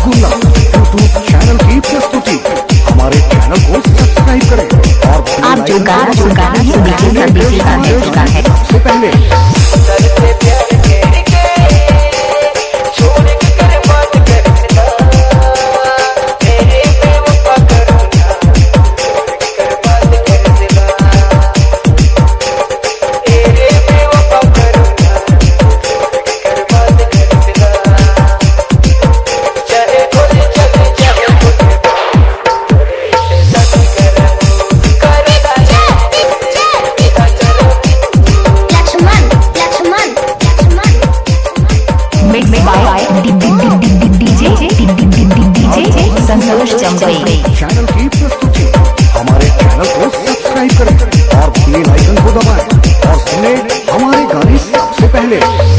Rasgulla YouTube channel की प्रस्तुति। हमारे चैनल को सब्सक्राइब करें और आप जो गाना है सबसे पहले चैनल की प्रस्तुति। हमारे चैनल को सब्सक्राइब करें और बेल आइकन को दबाएं और सुने हमारे गाने सबसे पहले।